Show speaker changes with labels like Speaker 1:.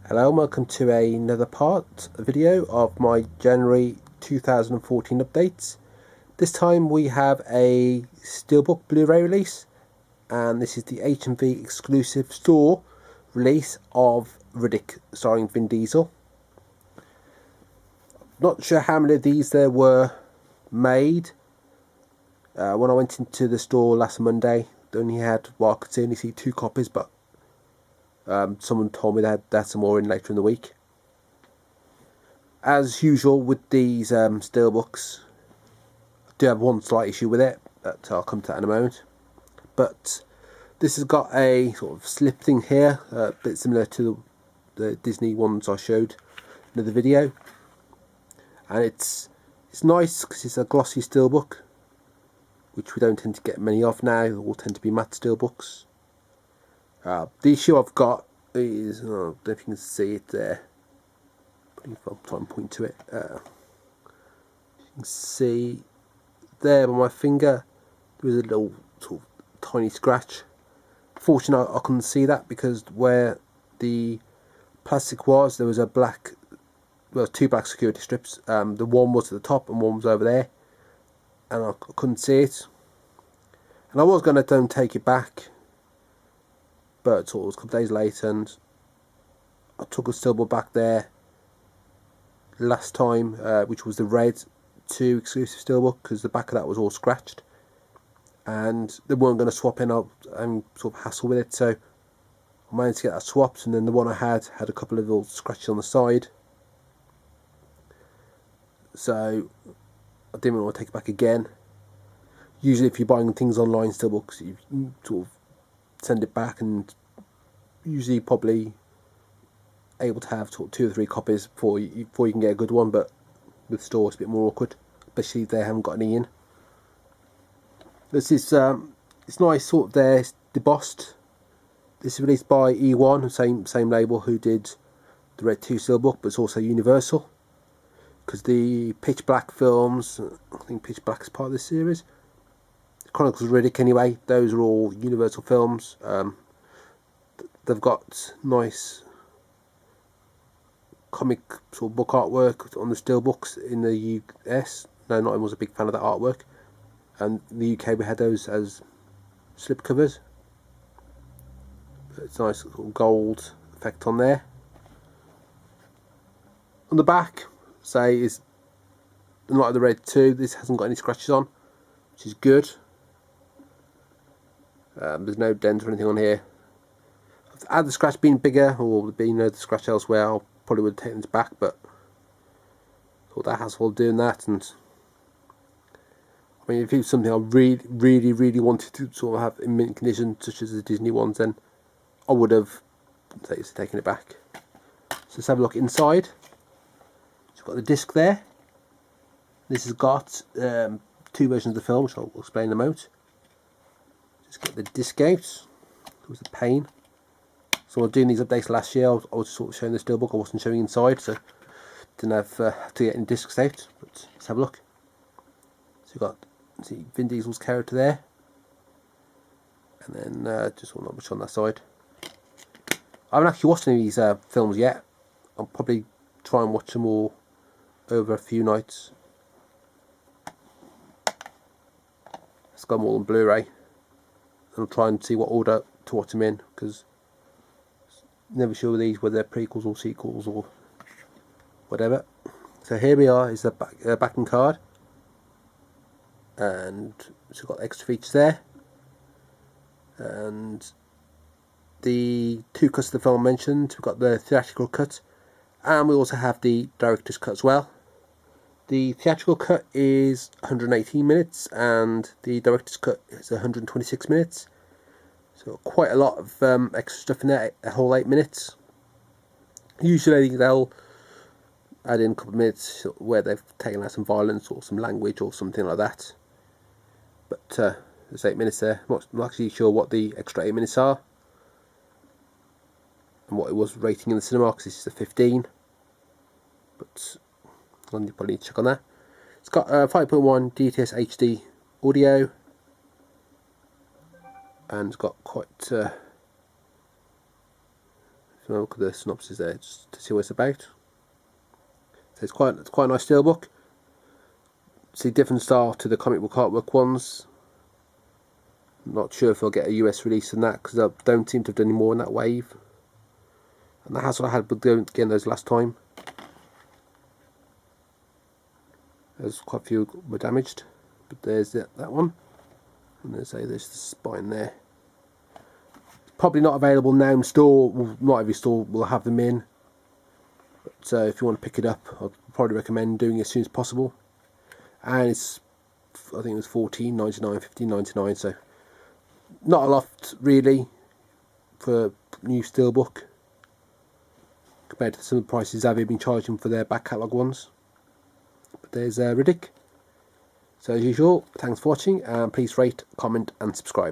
Speaker 1: Hello and welcome to another video of my January 2014 updates. This time we have a Steelbook Blu-ray release, and this is the HMV exclusive store release of Riddick starring Vin Diesel. Not sure how many of these there were made. When I went into the store last Monday, they only had, well, I could only see 2 copies, but someone told me they had some more in later in the week. As usual with these Steelbooks, I do have one slight issue with it, but I'll come to that in a moment. But this has got a sort of slip thing here, a bit similar to the Disney ones I showed in the video. And it's nice because it's a glossy Steelbook, which we don't tend to get many of now. They all tend to be matte Steelbooks. The issue I've got is, I don't know if you can see it there, but if I'll try and point to it, you can see there by my finger there is a little sort of tiny scratch. Fortunately I couldn't see that because where the plastic was, there was a black, well, 2 black security strips. The one was at the top and one was over there, and I couldn't see it. And I was going to take it back, but it was a couple of days later, and I took a Steelbook back there last time, which was the Red 2 exclusive Steelbook, because the back of that was all scratched, and they weren't going to swap in and sort of hassle with it, so I managed to get that swapped. And then the one I had a couple of little scratches on the side, so I didn't want to take it back again. Usually if you're buying things online, Steelbooks, you sort of send it back, and usually probably able to have 2 or 3 copies before you can get a good one. But with stores, it's a bit more awkward, especially if they haven't got any in. This is it's nice, sort of there, debossed. This is released by EOne, same label who did the Red 2 Steelbook, but it's also Universal, because the Pitch Black films, I think Pitch Black is part of this series, Chronicles of Riddick anyway, those are all Universal films. They've got nice comic sort of book artwork on the Steelbooks in the US. No, not I was a big fan of that artwork. And in the UK we had those as slip covers. It's a nice sort of gold effect on there. On the back, say, is like the Red 2, this hasn't got any scratches on, which is good. There's no dent or anything on here. Had the scratch been bigger, or been the scratch elsewhere, I probably would have taken this back, but thought that hassle doing that. And I mean, if it was something I really wanted to sort of have in mint condition, such as the Disney ones, then I would have taken it back. So let's have a look inside. It's got the disc there. This has got 2 versions of the film, which I'll explain in a moment. Just get the disc out. It was a pain. So I was doing these updates last year, I was sort of showing the Steelbook, I wasn't showing inside, so didn't have to get any discs out. But let's have a look. So you've got, see, Vin Diesel's character there, and then just not much on that side. I haven't actually watched any of these films yet. I'll probably try and watch them all over a few nights. It's got them all on Blu-ray. I'll try and see what order to watch them in, because never sure with these whether they're prequels or sequels or whatever. So here we are, is the backing card, and it's got extra features there, and the 2 cuts of the film mentioned. We've got the theatrical cut, and we also have the director's cut as well. The theatrical cut is 118 minutes and the director's cut is 126 minutes. So quite a lot of extra stuff in there, a whole 8 minutes. Usually they'll add in a couple of minutes where they've taken out some violence or some language or something like that. But there's 8 minutes there. I'm not actually sure what the extra 8 minutes are and what it was rating in the cinema, because this is a 15. But I'll probably need to check on that. It's got 5.1 DTS HD audio, and it's got quite So look at the synopsis there, just to see what it's about. So it's quite a nice steelbook. See, different style to the comic book artwork ones. I'm not sure if I'll get a US release on that, because I don't seem to have done any more in that wave. And that's what I had with getting those last time. There's quite a few were damaged, but there's that one. And there's the spine there. Probably not available now in store. Well, not every store will have them in. So if you want to pick it up, I'd probably recommend doing it as soon as possible. And it's, I think it was $14.99, $15.99. So not a lot really for a new steelbook compared to some of the prices they've been charging for their back catalogue ones. But there's Riddick. So as usual, thanks for watching, and please rate, comment and subscribe.